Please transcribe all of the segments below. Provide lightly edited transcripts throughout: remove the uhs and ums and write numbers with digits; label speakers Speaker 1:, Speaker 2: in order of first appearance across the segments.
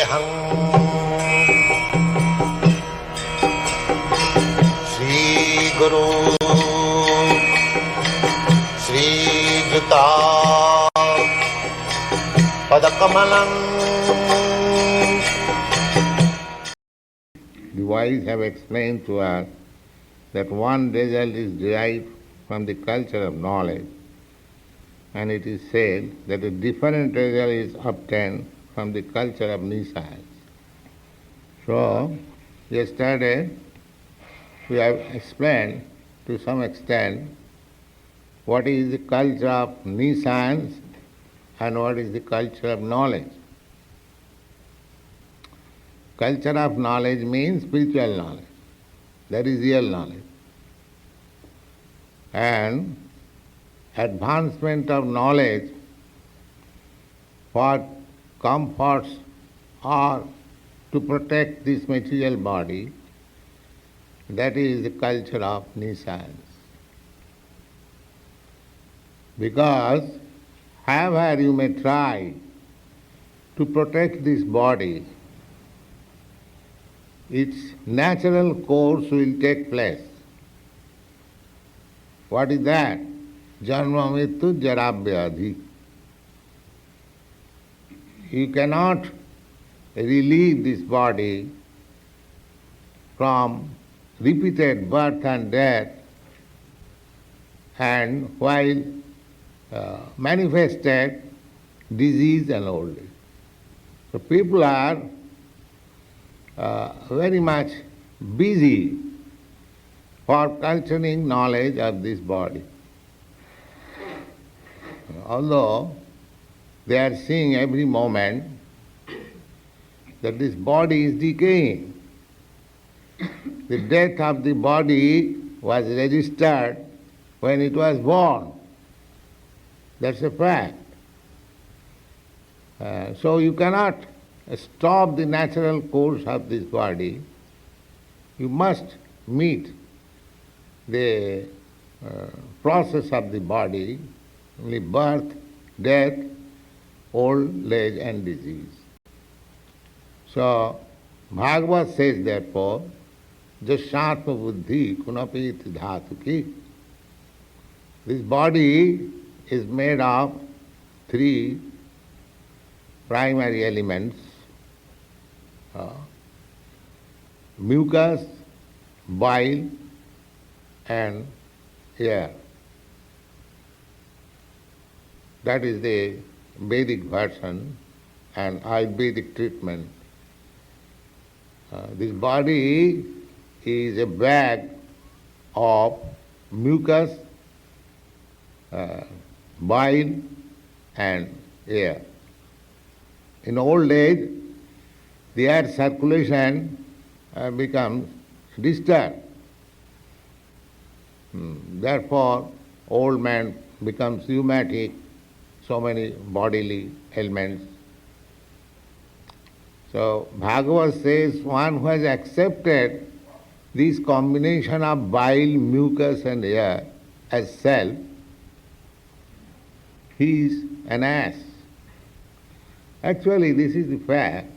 Speaker 1: Vandeham Shri Guru Shri Juta Padakamalam.
Speaker 2: The wise have explained to us that one result is derived from the culture of knowledge, and it is said that a different result is obtained from the culture of nescience. So, yesterday we have explained to some extent what is the culture of nescience and what is the culture of knowledge. Culture of knowledge means spiritual knowledge. That is real knowledge. And advancement of knowledge for comforts or to protect this material body, that is the culture of nescience. Because however you may try to protect this body, its natural course will take place. What is that? Janma mrityu jara vyadhi. You cannot relieve this body from repeated birth and death, and while manifested disease and old age. So people are very much busy for culturing knowledge of this body. Although they are seeing every moment that this body is decaying. The death of the body was registered when it was born. That's a fact. So you cannot stop the natural course of this body. You must meet the process of the body, only birth, death, old age and disease. So Bhagavad says therefore, Jashatma buddhi kunapit dhatuki. This body is made of three primary elements: mucus, bile and air. That is the Vedic version and Ayurvedic treatment. This body is a bag of mucus, bile and air. In old age, the air circulation becomes disturbed. Therefore, old man becomes rheumatic, so many bodily ailments. So Bhagavad says one who has accepted this combination of bile, mucus and air as self, he is an ass. Actually, this is the fact.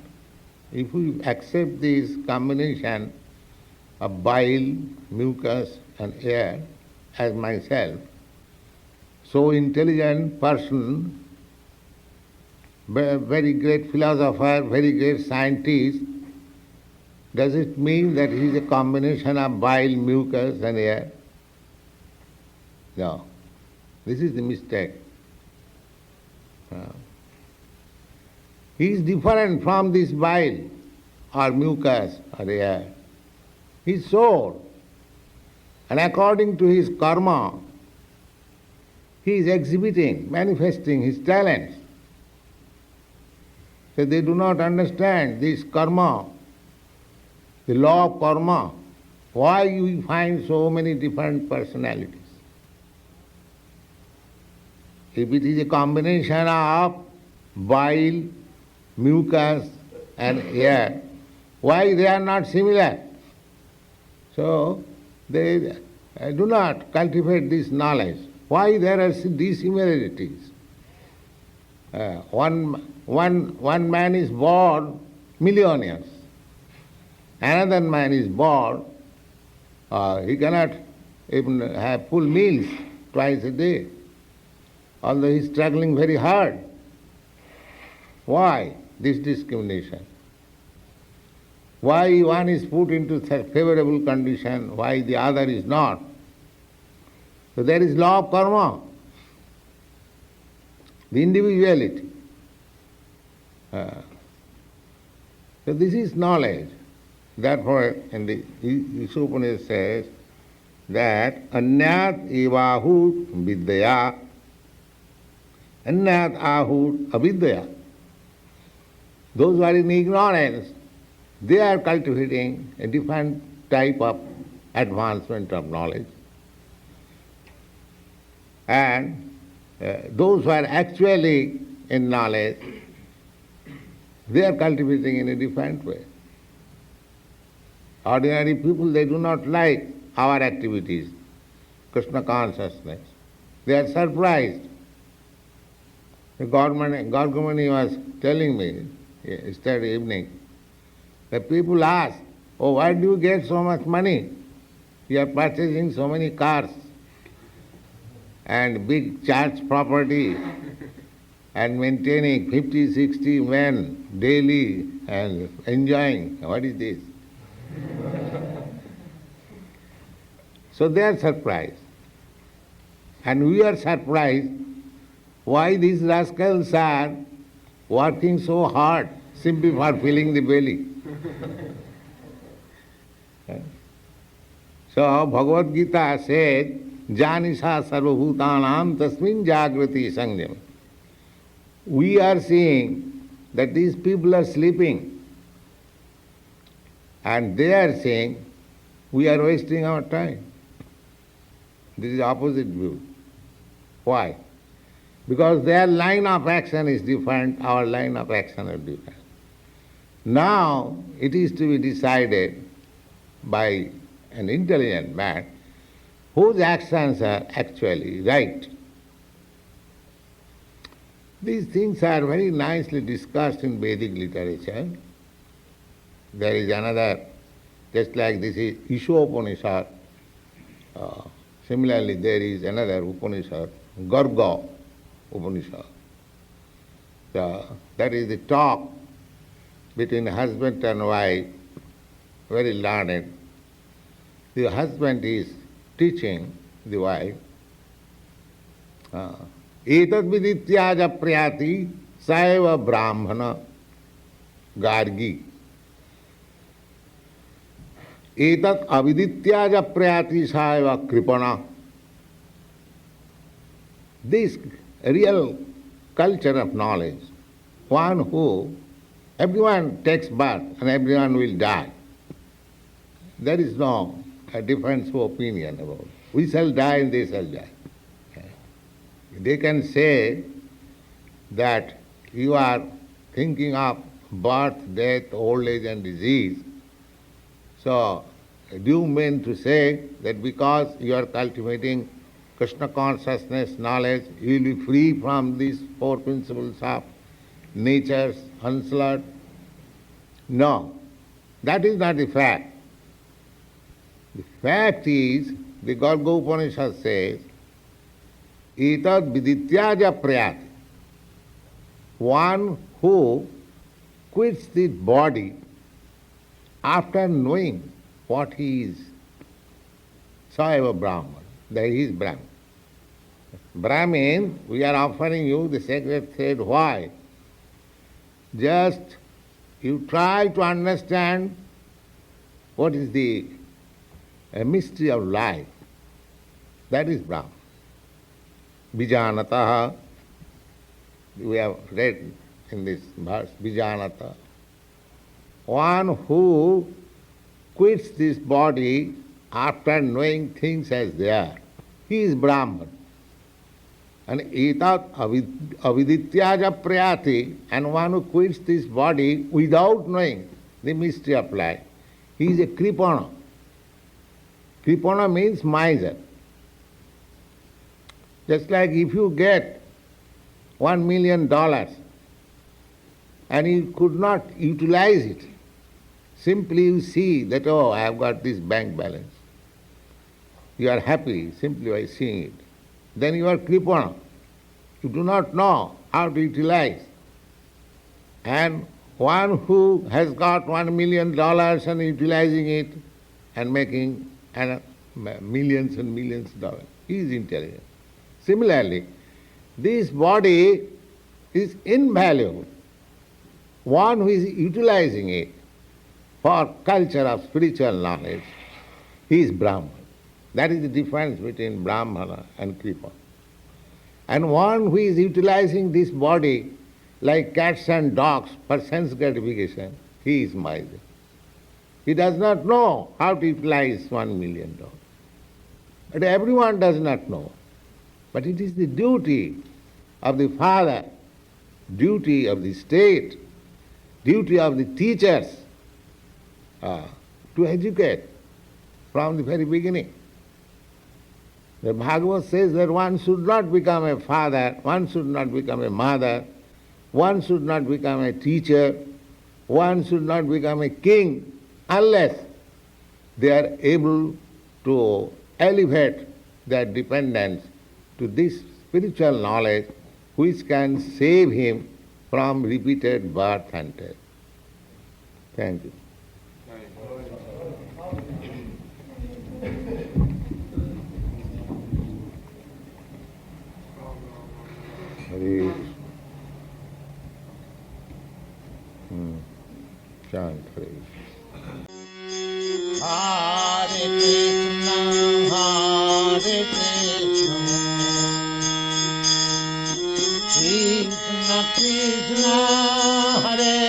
Speaker 2: If we accept this combination of bile, mucus and air as myself, so intelligent person, very great philosopher, very great scientist, does it mean that he is a combination of bile, mucus and air? No. This is the mistake. He is different from this bile or mucus or air. He is soul. And according to his karma, he is exhibiting, manifesting his talents. So they do not understand this karma, the law of karma. Why you find so many different personalities? If it is a combination of bile, mucus and air, why they are not similar? So they do not cultivate this knowledge. Why there are dissimilarities? One man is born millionaires. Another man is born, he cannot even have full meals twice a day, although he is struggling very hard. Why this discrimination? Why one is put into such favorable condition, why the other is not? So there is law of karma, the individuality. So this is knowledge. Therefore, in the Upanishad says that anyat evahut vidyaya, anyat ahut avidyaya. Those who are in ignorance, they are cultivating a different type of advancement of knowledge. And those who are actually in knowledge, they are cultivating in a different way. Ordinary people, they do not like our activities, Krishna consciousness. They are surprised. The Gargamani was telling me yesterday evening, the people ask, oh, why do you get so much money? You are purchasing so many cars and big church property and maintaining 50, 60 men daily and enjoying. What is this? So they are surprised. And we are surprised why these rascals are working so hard simply for filling the belly. So Bhagavad Gītā says, Janisha sarvabhutanam tasmin jagrati sangyam. We are seeing that these people are sleeping, and they are saying, we are wasting our time. This is the opposite view. Why? Because their line of action is different, our line of action is different. Now it is to be decided by an intelligent man whose actions are actually right. These things are very nicely discussed in Vedic literature. There is another, just like this is Ishopanishad. Similarly, there is another Upanishad, Garga Upanishad. That is the talk between husband and wife, very learned. The husband is teaching the wife, Etat vidityaja priyati saiva brahmana gargi. Etat avidityaja priyati saiva kripana. This real culture of knowledge, one who everyone takes birth and everyone will die. There is no difference of opinion about it. We shall die and they shall die. They can say that you are thinking of birth, death, old age and disease. So, do you mean to say that because you are cultivating Krishna consciousness, knowledge, you will be free from these four principles of nature's onslaught? No, that is not the fact. The fact is, the Garga Upanishad says, Etat vidityaja prayati. One who quits this body after knowing what he is. Saeva Brahman, that he is Brahman. Brahmin, we are offering you the sacred thread. Why? Just you try to understand what is the mystery of life. That is Brahman. Vijanataha, we have read in this verse, Vijanata. One who quits this body after knowing things as they are, he is Brahman. And etat avidityaja prayati, and one who quits this body without knowing the mystery of life, he is a Kripana. Kripana means miser. Just like if you get $1 million and you could not utilize it. Simply you see that, oh, I have got this bank balance. You are happy simply by seeing it. Then you are Kṛṣṇa. You do not know how to utilize. And one who has got $1 million and utilizing it and making millions and millions of dollars, he is intelligent. Similarly, this body is invaluable. One who is utilizing it for culture of spiritual knowledge, he is Brahman. That is the difference between Brahmana and Kṛṣṇa. And one who is utilizing this body like cats and dogs for sense gratification, he is Maya. He does not know how to utilize $1 million. But everyone does not know. But it is the duty of the father, duty of the state, duty of the teachers to educate from the very beginning. The Bhagavad says that one should not become a father, one should not become a mother, one should not become a teacher, one should not become a king unless they are able to elevate their dependence to this spiritual knowledge which can save him from repeated birth and death. Thank you. Hare. Chant Hare.
Speaker 1: Hare Krishna, Hare Krishna, Krishna Krishna, Hare